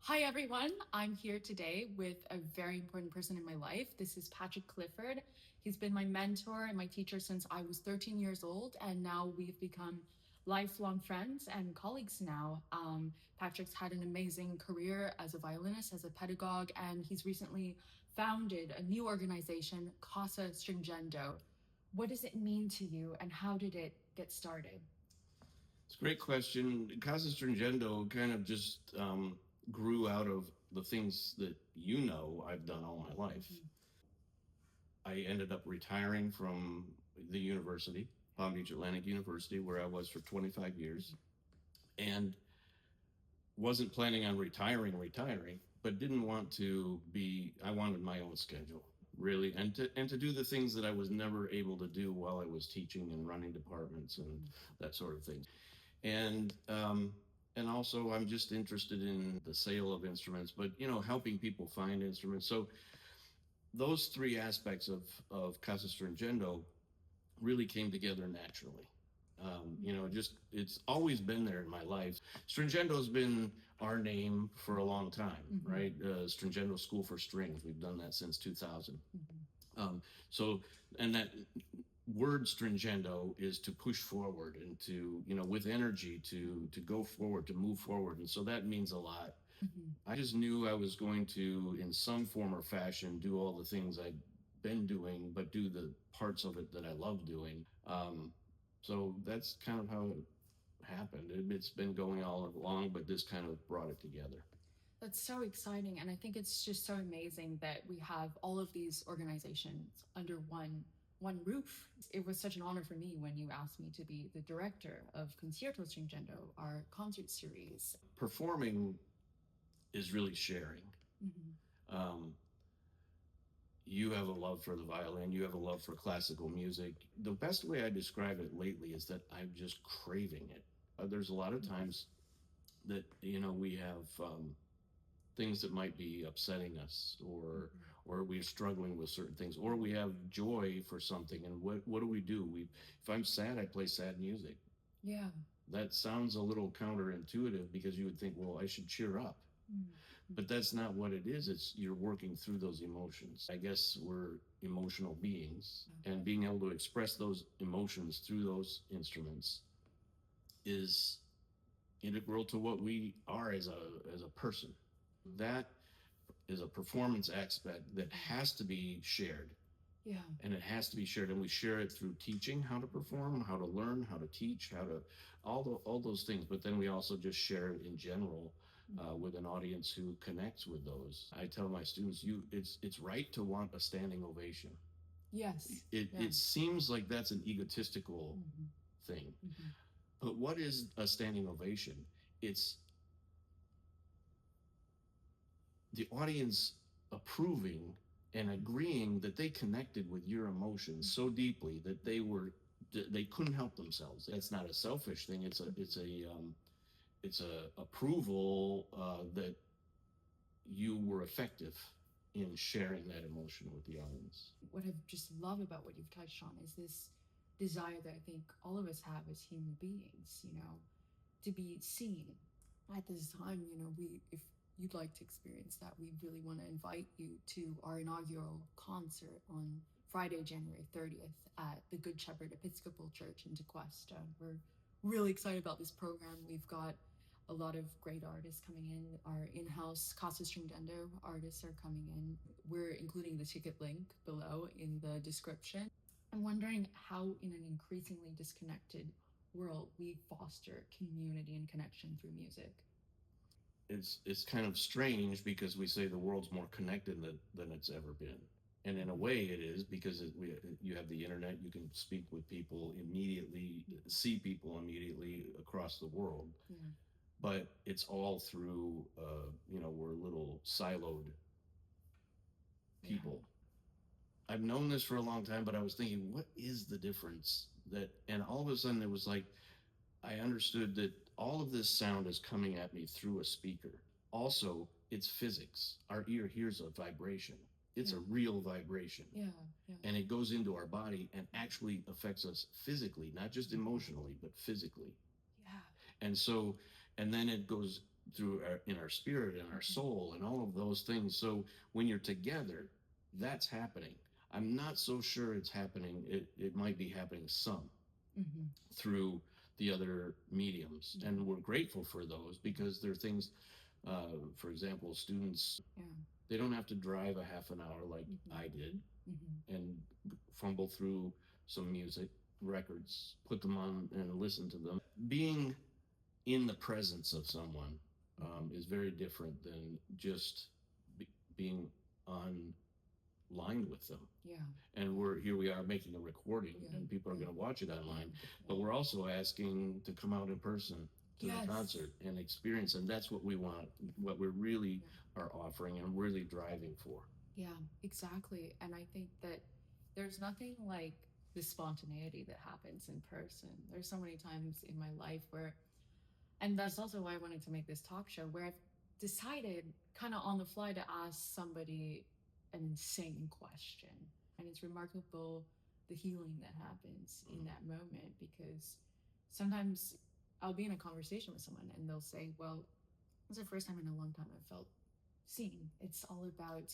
Hi, everyone. I'm here today with a very important person in my life. This is Patrick Clifford. He's been my mentor and my teacher since I was 13 years old, and now we've become lifelong friends and colleagues now. Patrick's had an amazing career as a violinist, as a pedagogue, and he's recently founded a new organization, Casa Stringendo. What does it mean to you, and how did it get started? It's a great question. Casa Stringendo kind of just grew out of the things that I've done all my life. I ended up retiring from the university, Palm Beach Atlantic University, where I was for 25 years, and wasn't planning on retiring, but didn't want to be. I wanted my own schedule, really, and to do the things that I was never able to do while I was teaching and running departments and that sort of thing. And also I'm just interested in the sale of instruments, but helping people find instruments. So those three aspects of Casa Stringendo really came together naturally. Just it's always been there in my life. Stringendo's been our name for a long time, right? Stringendo School for Strings. We've done that since 2000. So, and that word stringendo is to push forward and to, with energy to go forward, to move forward. And so that means a lot. I just knew I was going to, in some form or fashion, do all the things I'd been doing, but do the parts of it that I love doing. So that's kind of how it happened. It's been going all along, but this kind of brought it together. That's so exciting. And I think it's just so amazing that we have all of these organizations under one roof. It was such an honor for me when you asked me to be the director of Concierto Stringendo, our concert series. Performing is really sharing. You have a love for the violin, you have a love for classical music. The best way I describe it lately is that I'm just craving it. There's a lot of times that, we have things that might be upsetting us, or we're struggling with certain things, or we have joy for something. And what do? If I'm sad, I play sad music. Yeah. That sounds a little counterintuitive because you would think, well, I should cheer up. But that's not what it is. It's you're working through those emotions. I guess we're emotional beings, and being able to express those emotions through those instruments is integral to what we are as a person. That is a performance aspect that has to be shared. Yeah. And it has to be shared, and we share it through teaching how to perform, how to learn, how to teach, how to all those things. But then we also just share it in general with an audience who connects with those. I tell my students, it's right to want a standing ovation. Yes. It seems like that's an egotistical thing, but what is a standing ovation? It's the audience approving and agreeing that they connected with your emotions so deeply that they couldn't help themselves. It's not a selfish thing. It's a approval that you were effective in sharing that emotion with the audience. What I just love about what you've touched on is this desire that I think all of us have as human beings, to be seen. At this time, if you'd like to experience that, we really want to invite you to our inaugural concert on Friday, January 30th at the Good Shepherd Episcopal Church in Tequesta. We're really excited about this program. We've got a lot of great artists coming in. Our in-house Casa Stringendo artists are coming in. We're including the ticket link below in the description. I'm wondering how, in an increasingly disconnected world, we foster community and connection through music. It's kind of strange because we say the world's more connected than it's ever been. And in a way it is, because you have the internet, you can speak with people immediately, see people immediately across the world. Yeah. But it's all through, we're little siloed people. Yeah. I've known this for a long time, but I was thinking, what is the difference? And all of a sudden it was like, I understood that all of this sound is coming at me through a speaker. Also, it's physics. Our ear hears a vibration. It's a real vibration. Yeah. And it goes into our body and actually affects us physically, not just emotionally, but physically. Yeah. And then it goes through in our spirit and our soul and all of those things. So when you're together, that's happening. I'm not so sure it's happening. It might be happening some Mm-hmm. through the other mediums, and we're grateful for those because they're things. For example, students, Yeah. they don't have to drive a half an hour like I did and fumble through some music records, put them on and listen to them. Being in the presence of someone is very different than just being online with them. Yeah. And we are making a recording, and people are going to watch it online, but we're also asking to come out in person to the concert and experience, and that's what we want, what we really are offering and really driving for. Yeah, exactly. And I think that there's nothing like the spontaneity that happens in person. There's so many times in my life where, and that's also why I wanted to make this talk show, where I've decided kind of on the fly to ask somebody an insane question. And it's remarkable the healing that happens in that moment, because sometimes I'll be in a conversation with someone and they'll say, well, it's the first time in a long time I felt seen. It's all about,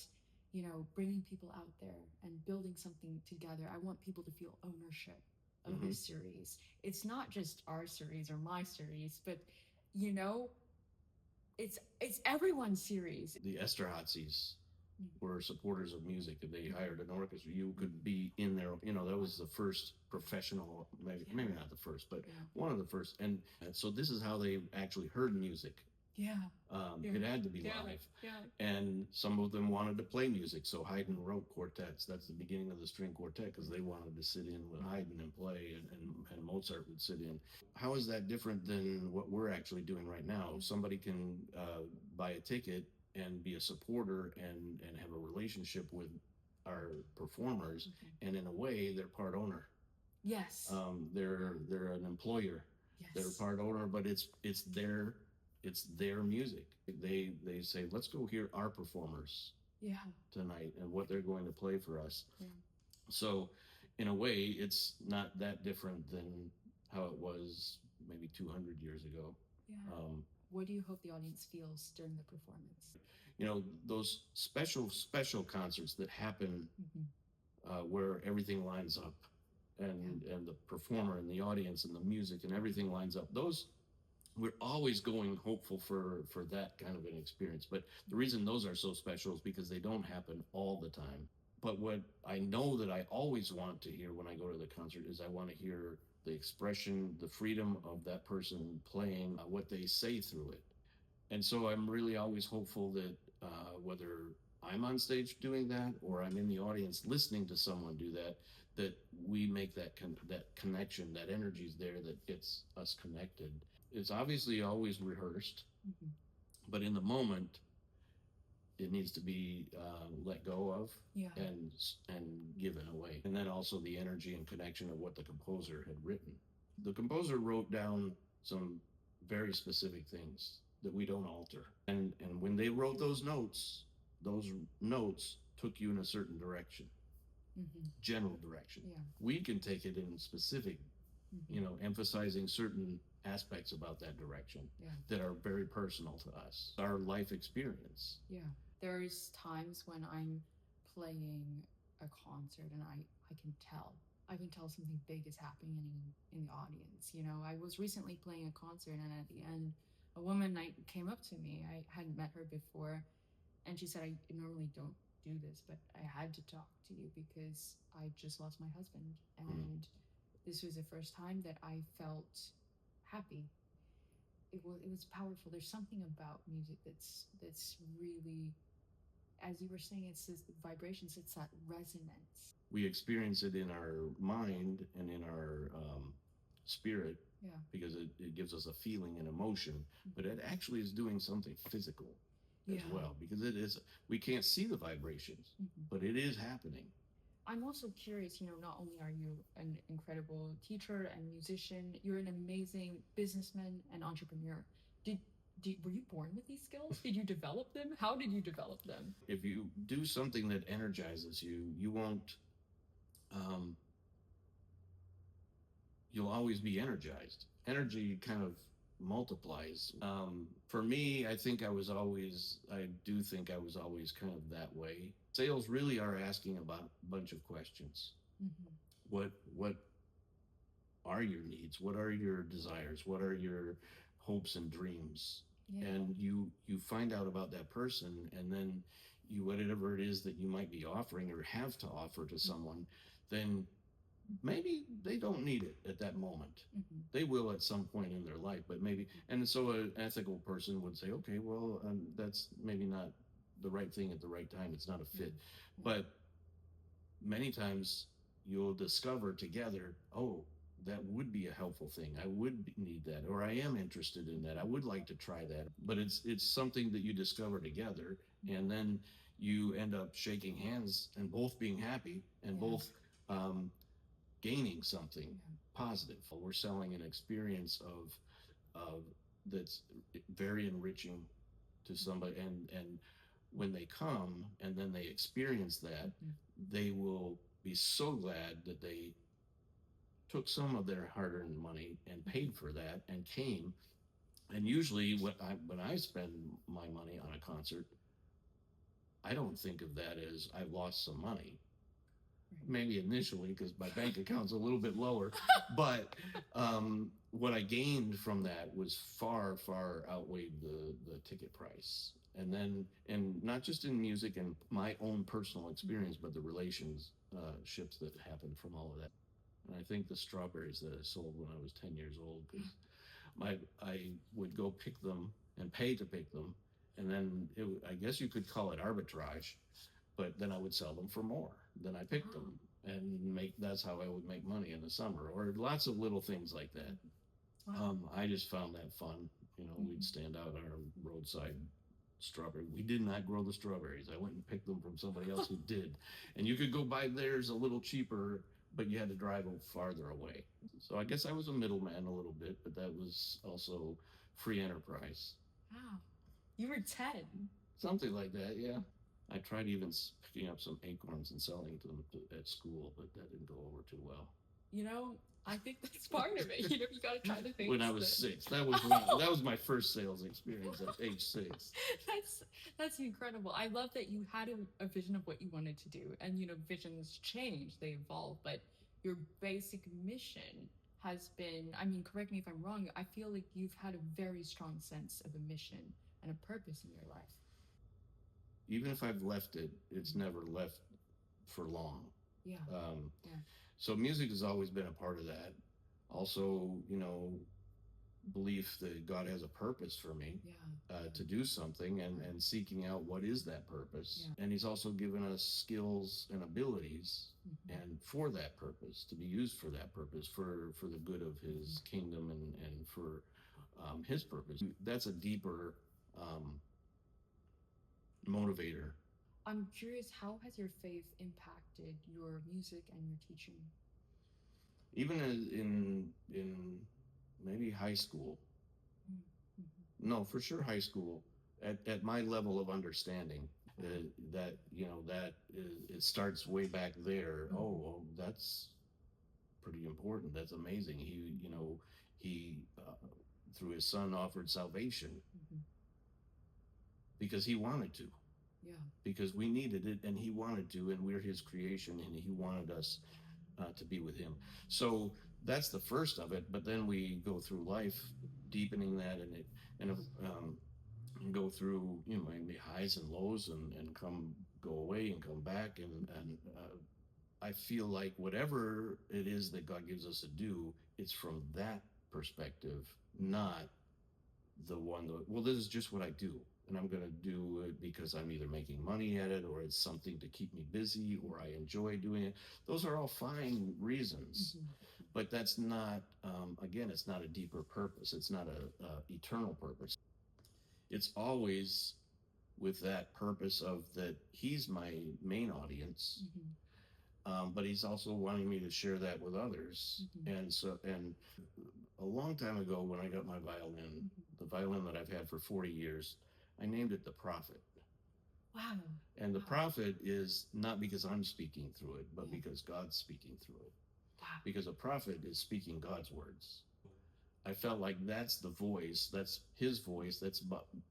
bringing people out there and building something together. I want people to feel ownership of this series. It's not just our series or my series, but you know, it's everyone's series. The Esterhazys were supporters of music, and they hired an orchestra. You could be in there. That was the first professional, maybe not the first, but one of the first. And so this is how they actually heard music. Yeah. It had to be live. Yeah. And some of them wanted to play music. So Haydn wrote quartets. That's the beginning of the string quartet, because they wanted to sit in with Haydn and play, and Mozart would sit in. How is that different than what we're actually doing right now? Somebody can buy a ticket and be a supporter and have a relationship with our performers. And in a way, they're part owner. Yes. They're an employer. Yes. They're part owner, but it's their music. They say, let's go hear our performers tonight and what they're going to play for us. So in a way, it's not that different than how it was maybe 200 years ago. What do you hope the audience feels during the performance? Those special concerts that happen where everything lines up, and the performer and the audience and the music and everything lines up. Those, we're always going hopeful for that kind of an experience. But the reason those are so special is because they don't happen all the time. But what I know that I always want to hear when I go to the concert is I want to hear the expression, the freedom of that person playing, what they say through it. And so I'm really always hopeful that whether I'm on stage doing that or I'm in the audience listening to someone do that, that we make that connection, that energy's there that gets us connected. It's obviously always rehearsed, but in the moment, it needs to be let go of and given away. And then also the energy and connection of what the composer had written. The composer wrote down some very specific things that we don't alter. And when they wrote those notes took you in a certain direction, general direction. We can take it in specific, emphasizing certain aspects about that direction that are very personal to us, our life experience. There's times when I'm playing a concert and I can tell something big is happening in the audience. I was recently playing a concert, and at the end, a woman came up to me. I hadn't met her before, and she said, I normally don't do this, but I had to talk to you because I just lost my husband, and this was the first time that I felt happy. It was powerful. There's something about music that's really, as you were saying, it's this vibrations, it's that resonance. We experience it in our mind and in our spirit, because it gives us a feeling and emotion, but it actually is doing something physical as well, because it is, we can't see the vibrations, but it is happening. I'm also curious, not only are you an incredible teacher and musician, you're an amazing businessman and entrepreneur. Were you born with these skills? Did you develop them? How did you develop them? If you do something that energizes you, you won't, you'll always be energized. Energy kind of multiplies. For me, I do think I was always kind of that way. Sales really are asking about a bunch of questions. Mm-hmm. What are your needs? What are your desires? What are your hopes and dreams? Yeah. And you find out about that person, and then you whatever it is that you might be offering or have to offer to someone, then maybe they don't need it at that moment. Mm-hmm. They will at some point in their life, but maybe. And so an ethical person would say, okay, well, that's maybe not the right thing at the right time. It's not a fit. But many times you'll discover together, oh, that would be a helpful thing. I would need that, or I am interested in that. I would like to try that. But it's something that you discover together, and then you end up shaking hands and both being happy and both gaining something positive. We're selling an experience of that's very enriching to somebody, and when they come and then they experience that, they will be so glad that they took some of their hard-earned money and paid for that and came. And usually when I spend my money on a concert, I don't think of that as I've lost some money. Maybe initially because my bank account's a little bit lower, but what I gained from that was far outweighed the ticket price. And not just in music and my own personal experience, but the relationships that happened from all of that. And I think the strawberries that I sold when I was 10 years old, because I would go pick them and pay to pick them, and then I guess you could call it arbitrage, but then I would sell them for more than I picked them, and that's how I would make money in the summer, or lots of little things like that. I just found that fun. We'd stand out on our roadside strawberry. We did not grow the strawberries. I went and picked them from somebody else who did, and you could go buy theirs a little cheaper, but you had to drive farther away. So I guess I was a middleman a little bit, but that was also free enterprise. Wow. You were 10. Something like that, yeah. I tried even picking up some acorns and selling them at school, but that didn't go over too well. I think that's part of it. You got to try the things. When I was 6, that was my first sales experience at age 6. That's incredible. I love that you had a vision of what you wanted to do, and visions change, they evolve, but your basic mission has been. I mean, correct me if I'm wrong. I feel like you've had a very strong sense of a mission and a purpose in your life. Even if I've left it, it's never left for long. Yeah. So music has always been a part of that. Also, belief that God has a purpose for me to do something, and seeking out what is that purpose. And He's also given us skills and abilities, and for that purpose, to be used for that purpose, for the good of His kingdom and for His purpose. That's a deeper motivator. I'm curious, how has your faith impacted your music and your teaching? Even in maybe high school. Mm-hmm. No, for sure high school. At my level of understanding, that it starts way back there. Mm-hmm. Oh, well, that's pretty important. That's amazing. He through His Son offered salvation. Mm-hmm. Because He wanted to. Yeah. Because we needed it, and He wanted to, and we're His creation, and He wanted us to be with Him. So that's the first of it. But then we go through life, deepening that, and go through maybe highs and lows, and go away and come back, and I feel like whatever it is that God gives us to do, it's from that perspective, not the one that, well, this is just what I do, and I'm going to do it because I'm either making money at it, or it's something to keep me busy, or I enjoy doing it. Those are all fine reasons, but that's not, again, it's not a deeper purpose. It's not a eternal purpose. It's always with that purpose of that He's my main audience, but He's also wanting me to share that with others. And a long time ago, when I got my violin, the violin that I've had for 40 years, I named it the Prophet. Wow. And the Prophet is not because I'm speaking through it, but because God's speaking through it. Wow. Because a prophet is speaking God's words. I felt like that's the voice, that's his voice, that's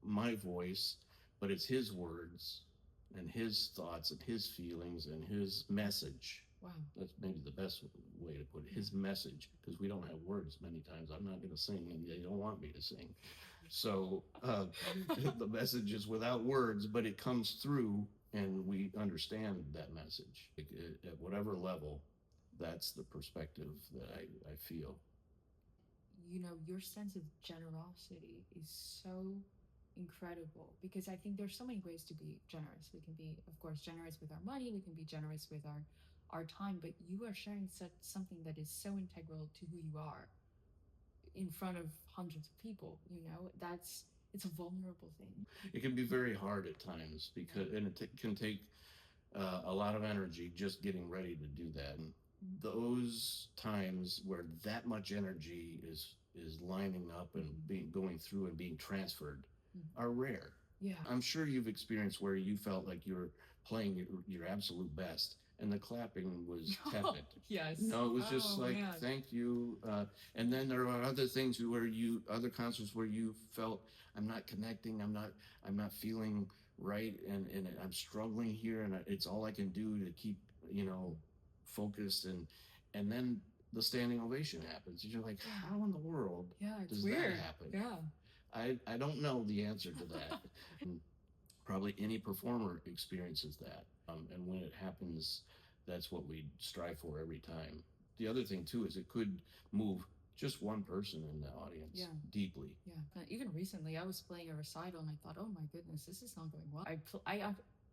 my voice, but it's his words and his thoughts and his feelings and his message. Wow. That's maybe the best way to put it. His message, because we don't have words many times. I'm not going to sing, and they don't want me to sing. So the message is without words, but it comes through, and we understand that message at whatever level. That's the perspective that I feel. You know, your sense of generosity is so incredible, because I think there's so many ways to be generous. We can be, of course, generous with our money, we can be generous with our time, but you are sharing something that is so integral to who you are in front of hundreds of people. You know, it's a vulnerable thing. It can be very hard at times because, and it can take a lot of energy just getting ready to do that. And those times where that much energy is lining up and being going through and being transferred are rare. Yeah. I'm sure you've experienced where you felt like you're playing your absolute best and the clapping was tepid. Yes. No, it was just man. thank you. And then there are other things other concerts where you felt I'm not connecting, I'm not feeling right, and I'm struggling here, and it's all I can do to keep focused, and then the standing ovation happens. You're like, how in the world does weird. that happen? Yeah. I don't know the answer to that. Probably any performer experiences that, and when it happens, that's what we strive for every time. The other thing too is it could move just one person in the audience deeply. Yeah. Even recently, I was playing a recital and I thought, oh my goodness, this is not going well. I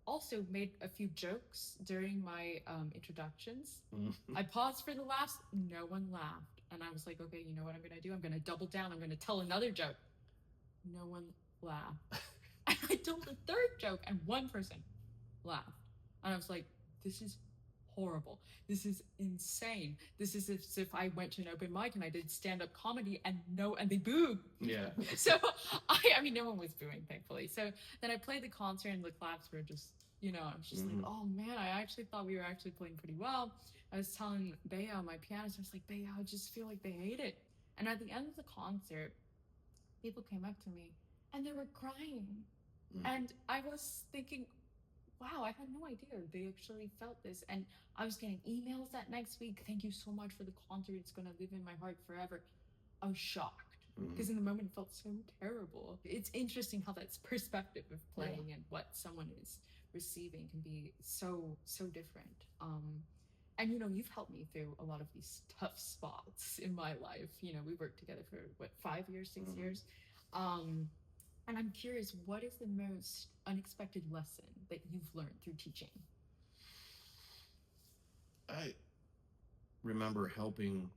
also made a few jokes during my introductions. I paused for the last, no one laughed. And I was like, okay, you know what I'm going to do? I'm going to double down. I'm going to tell another joke. No one laughed. And I told a third joke and one person laughed. And I was like, this is horrible. This is insane. This is as if I went to an open mic and I did stand-up comedy and they booed. Yeah. So I mean, no one was booing, thankfully. So then I played the concert and the claps were just, I was just like, oh man, I actually thought we were actually playing pretty well. I was telling Bea, my pianist, I was like, Bea, I just feel like they hate it. And at the end of the concert, people came up to me and they were crying. And I was thinking, wow, I had no idea they actually felt this. And I was getting emails that next week. Thank you so much for the concert. It's going to live in my heart forever. I was shocked because in the moment it felt so terrible. It's interesting how that's perspective of playing and what someone is receiving can be so different. And you've helped me through a lot of these tough spots in my life. We worked together for 5 years, 6 years. And I'm curious, what is the most unexpected lesson that you've learned through teaching? I remember helping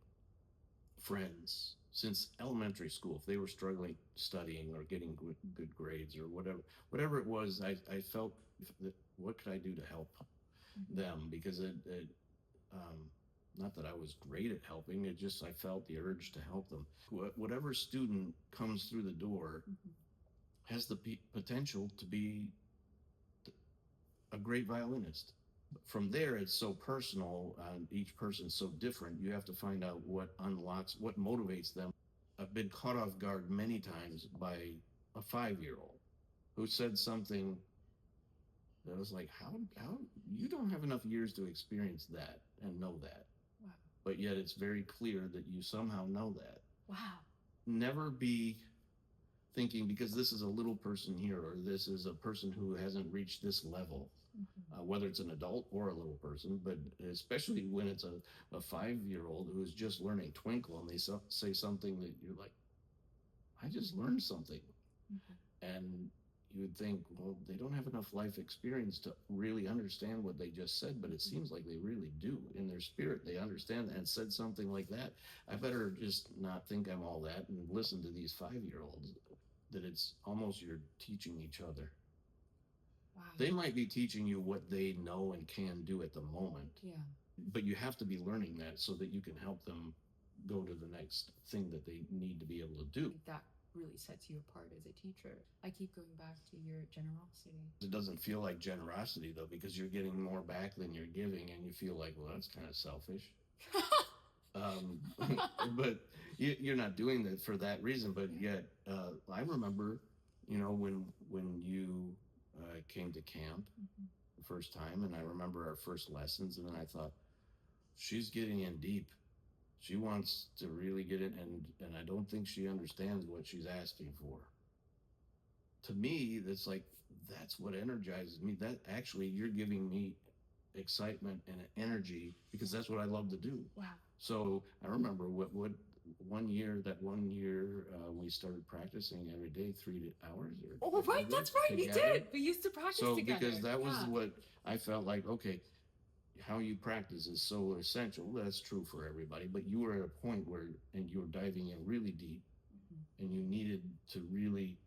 friends since elementary school. If they were struggling studying or getting good grades or whatever it was, I felt that what could I do to help them? Because not that I was great at helping, it just I felt the urge to help them. Whatever student comes through the door has the potential to be a great violinist. From there, it's so personal. Each person's so different. You have to find out what motivates them. I've been caught off guard many times by a 5-year-old who said something that was like, how you don't have enough years to experience that and know that. Wow. But yet it's very clear that you somehow know that. Wow. Never be thinking because this is a little person here or this is a person who hasn't reached this level, whether it's an adult or a little person, but especially when it's a 5-year-old who is just learning Twinkle and they say something that you're like, I just learned something. And you would think, well, they don't have enough life experience to really understand what they just said, but it seems like they really do. In their spirit, they understand that and said something like that. I better just not think I'm all that and listen to these 5-year-olds, that it's almost you're teaching each other. Wow. They might be teaching you what they know and can do at the moment. Yeah. But you have to be learning that so that you can help them go to the next thing that they need to be able to do. I think that really sets you apart as a teacher. I keep going back to your generosity. It doesn't feel like generosity though, because you're getting more back than you're giving and you feel like, well, that's kind of selfish. But you're not doing that for that reason. But yet, I remember, when you came to camp the first time, and I remember our first lessons, and then I thought, she's getting in deep. She wants to really get it, and I don't think she understands what she's asking for. To me, that's what energizes me. That actually, you're giving me excitement and energy because that's what I love to do. Wow. So I remember what one year we started practicing every day 3 hours. Oh, right, that's right. We did. We used to practice So together. because that was what I felt like. Okay, how you practice is so essential. That's true for everybody. But you were at a point where, and you were diving in really deep, and you needed to really.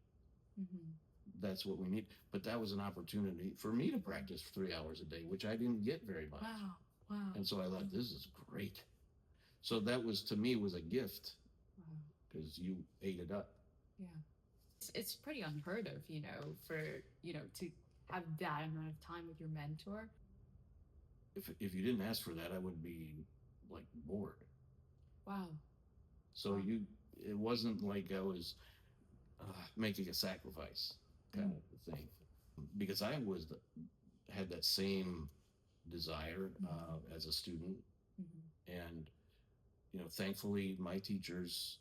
That's what we need. But that was an opportunity for me to practice for 3 hours a day, which I didn't get very much. Wow. And so I thought, this is great. So that was, to me, was a gift because you ate it up. Yeah. It's pretty unheard of, for, to have that amount of time with your mentor. If you didn't ask for that, I would be like bored. Wow. So it wasn't like I was making a sacrifice kind of thing, because I had that same desire as a student, and thankfully my teachers,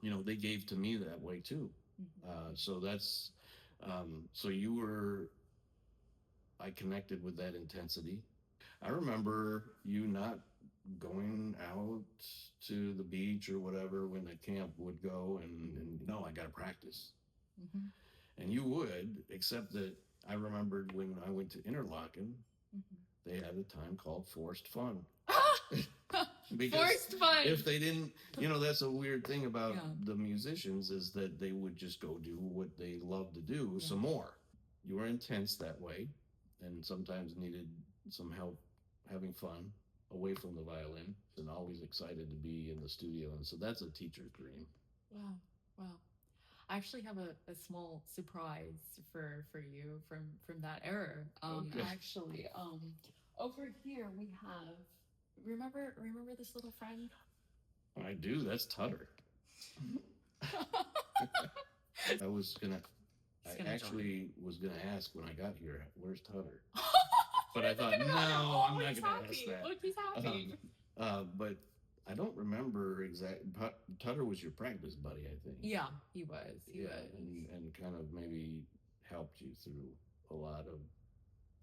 they gave to me that way too. So that's so I connected with that intensity. I remember you not going out to the beach or whatever when the camp would go, and no, I got to practice. And you would, except that I remembered when I went to Interlochen, they had a time called forced fun. Forced fun. If they didn't, that's a weird thing about the musicians, is that they would just go do what they love to do some more. You were intense that way, and sometimes needed some help having fun away from the violin, and always excited to be in the studio. And so that's a teacher's dream. Wow. I actually have a small surprise for you from that era. Okay. Actually, over here we have. Remember this little friend? I do. That's Tutter. I actually was gonna ask when I got here, where's Tutter? But I thought, no, I'm not gonna ask that. Look, he's happy. But I don't remember exactly. Tutter was your practice buddy, I think. Yeah, he was. He was. And kind of maybe helped you through a lot of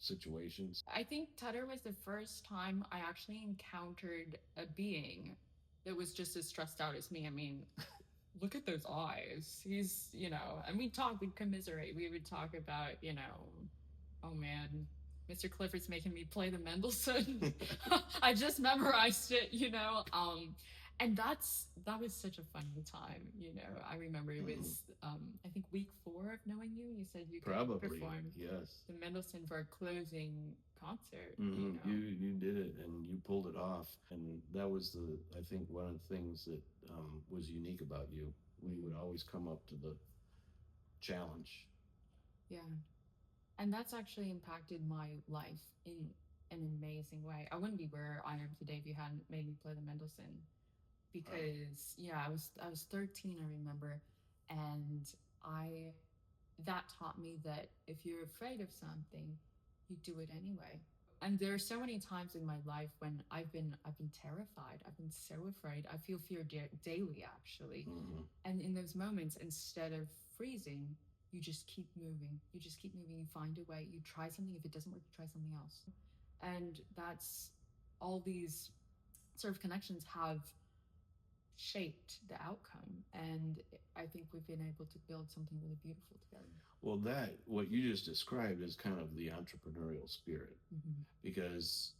situations. I think Tutter was the first time I actually encountered a being that was just as stressed out as me. I mean, look at those eyes. He's, and we'd commiserate. We would talk about, oh man, Mr. Clifford's making me play the Mendelssohn. I just memorized it, and that was such a fun time, I remember it was, I think week 4 of knowing you. You said you could perform the Mendelssohn for a closing concert. You did it, and you pulled it off, and that was I think one of the things that was unique about you. We would always come up to the challenge. Yeah. And that's actually impacted my life in an amazing way. I wouldn't be where I am today if you hadn't made me play the Mendelssohn. Because I was 13, I remember, and that taught me that if you're afraid of something, you do it anyway. And there are so many times in my life when I've been terrified. I've been so afraid. I feel fear daily, actually. And in those moments, instead of freezing, you just keep moving. You find a way. You try something. If it doesn't work, you try something else. And that's all these sort of connections have shaped the outcome. And I think we've been able to build something really beautiful together. Well, what you just described is kind of the entrepreneurial spirit, because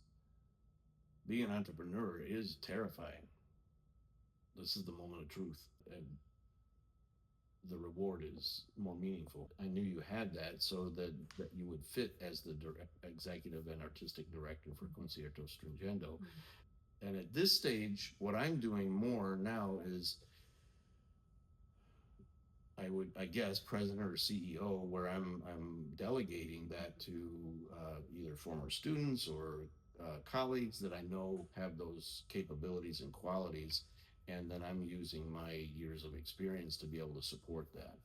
being an entrepreneur is terrifying. This is the moment of truth, and the reward is more meaningful. I knew you had that, so that you would fit as the executive and artistic director for Concierto Stringendo. And at this stage, what I'm doing more now is, I guess, president or CEO, where I'm delegating that to either former students or colleagues that I know have those capabilities and qualities, and then I'm using my years of experience to be able to support that.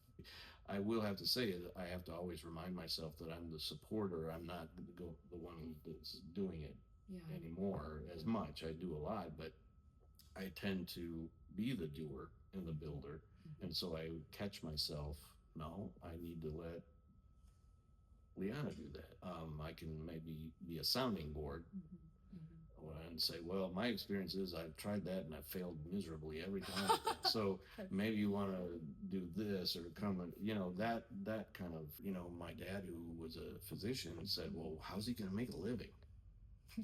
I will have to say that I have to always remind myself that I'm the supporter. I'm not the one that's doing it anymore as much. I do a lot, but I tend to be the doer and the builder. And so I catch myself, no, I need to let Liana do that. I can maybe be a sounding board and say, well, my experience is I've tried that and I failed miserably every time. So maybe you want to do this or come and, that kind of, my dad, who was a physician, said, well, how's he going to make a living?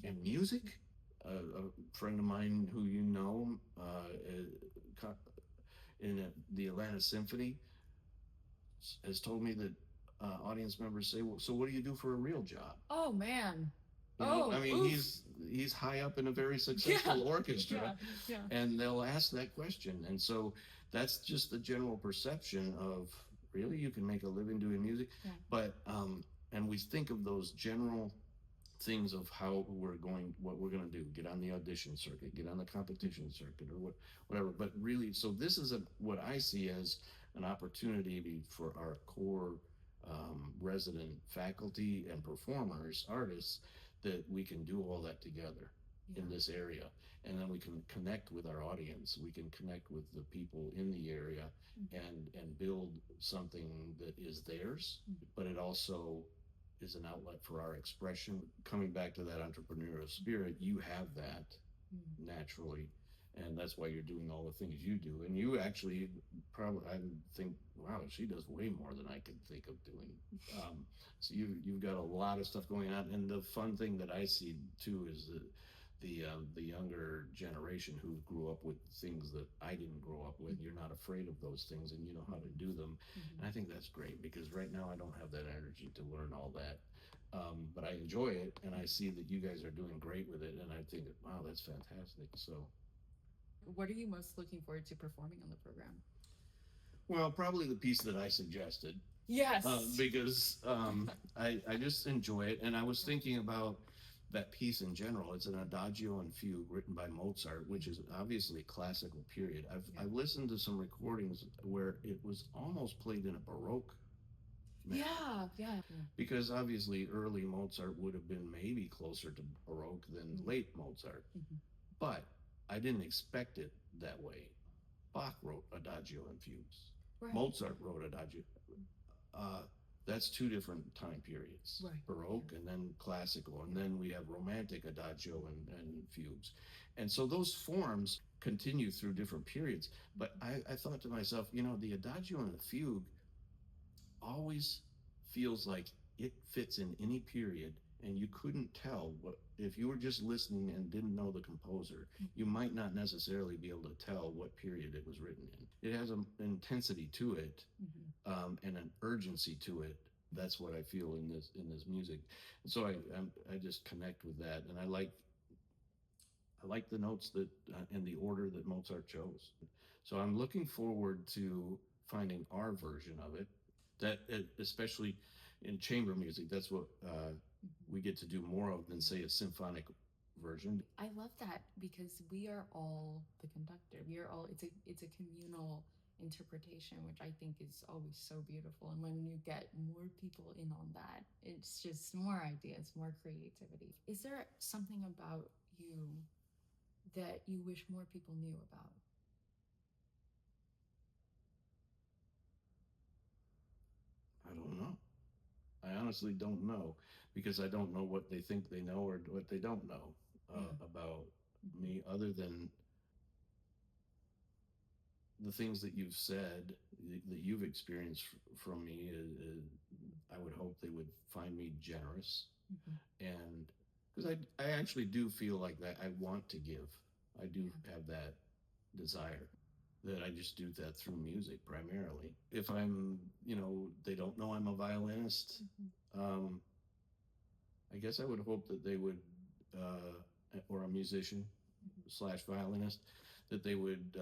In music? A friend of mine who in the Atlanta Symphony has told me that audience members say, well, so what do you do for a real job? Oh, man. I mean, he's high up in a very successful orchestra, and they'll ask that question. And so that's just the general perception of, really, you can make a living doing music? Yeah. But, and we think of those general things of what we're going to do, get on the audition circuit, get on the competition circuit, or whatever. But really, so this is what I see as an opportunity for our core resident faculty and performers, artists, that we can do all that together in this area. And then we can connect with our audience. We can connect with the people in the area and build something that is theirs, but it also is an outlet for our expression. Coming back to that entrepreneurial spirit, you have that naturally, and that's why you're doing all the things you do. And you actually probably, I think, wow, she does way more than I could think of doing. So you've got a lot of stuff going on. And the fun thing that I see too is the younger generation who grew up with things that I didn't grow up with. You're not afraid of those things, and you know how to do them. And I think that's great, because right now I don't have that energy to learn all that. But I enjoy it, and I see that you guys are doing great with it, and I think, wow, that's fantastic. So, what are you most looking forward to performing on the program? Well, probably the piece that I suggested. Yes. Because I just enjoy it, and I was thinking about that piece in general. It's an adagio and fugue written by Mozart, which is obviously classical period. I've listened to some recordings where it was almost played in a Baroque manner. Yeah. Because obviously early Mozart would have been maybe closer to Baroque than late Mozart. But I didn't expect it that way. Bach wrote adagio and fugues. Right. Mozart wrote adagio. That's two different time periods, Baroque and then classical, and then we have romantic adagio and fugues. And so those forms continue through different periods. But I thought to myself, the adagio and the fugue always feels like it fits in any period, and you couldn't tell if you were just listening and didn't know the composer, you might not necessarily be able to tell what period it was written in. It has an intensity to it, and an urgency to it. That's what I feel in this music. And so I just connect with that, and I like the notes that in the order that Mozart chose. So I'm looking forward to finding our version of it. That especially in chamber music, that's what we get to do more of than, say, a symphonic version. I love that, because we are all the conductor. We are all, it's a communal interpretation, which I think is always so beautiful. And when you get more people in on that, it's just more ideas, more creativity. Is there something about you that you wish more people knew about? I don't know. I honestly don't know, because I don't know what they think they know or what they don't know about me, other than the things that you've said, that you've experienced from me. I would hope they would find me generous, and because I actually do feel like that. I want to give. I do have that desire. That I just do that through music primarily. If I'm, they don't know I'm a violinist, I guess I would hope that they would, or a musician / violinist, that they would,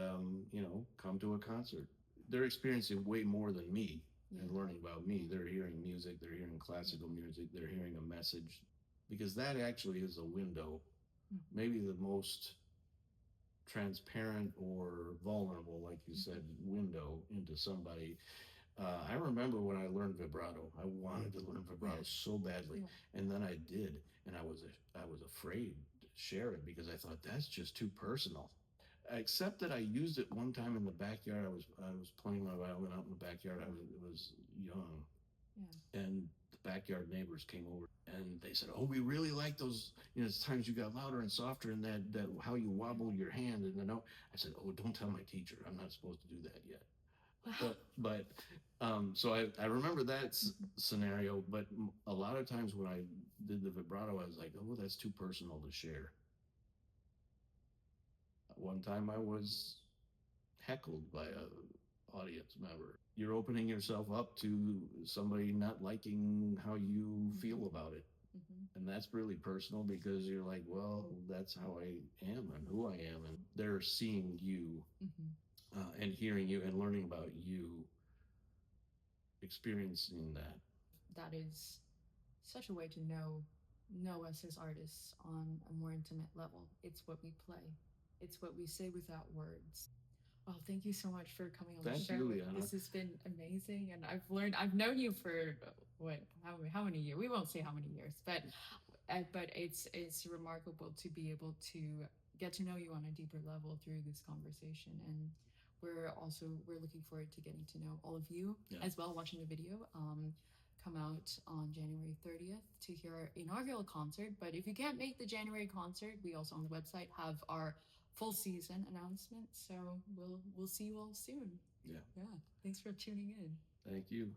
come to a concert. They're experiencing way more than me and learning about me. They're hearing music, they're hearing classical music, they're hearing a message because that actually is a window, maybe the most transparent or vulnerable, like you said, window into somebody. I remember when I learned vibrato. I wanted to learn vibrato so badly, and then I did, and I was afraid to share it because I thought that's just too personal. Except that I used it one time in the backyard. I was playing my violin out in the backyard. I was young, and the backyard neighbors came over and they said, "Oh, we really like those. You know, it's times you got louder and softer, and that how you wobble your hand." And then I said, "Oh, don't tell my teacher. I'm not supposed to do that yet." So I remember that scenario, but a lot of times when I did the vibrato, I was like, "Oh, that's too personal to share." One time I was heckled by a audience member. You're opening yourself up to somebody not liking how you feel about it. And that's really personal because you're like, well, that's how I am and who I am. And they're seeing you and hearing you and learning about you, experiencing that. That is such a way to know us as artists on a more intimate level. It's what we play. It's what we say without words. Well, thank you so much for coming on the Thank show. you, Liana. This has been amazing, and I've known you for what? How many years? We won't say how many years, but it's remarkable to be able to get to know you on a deeper level through this conversation, and we're looking forward to getting to know all of you as well. Watching the video. Come out on January 30th to hear our inaugural concert. But if you can't make the January concert, we also on the website have our full season announcement. So we'll see you all soon. Yeah. Thanks for tuning in. Thank you.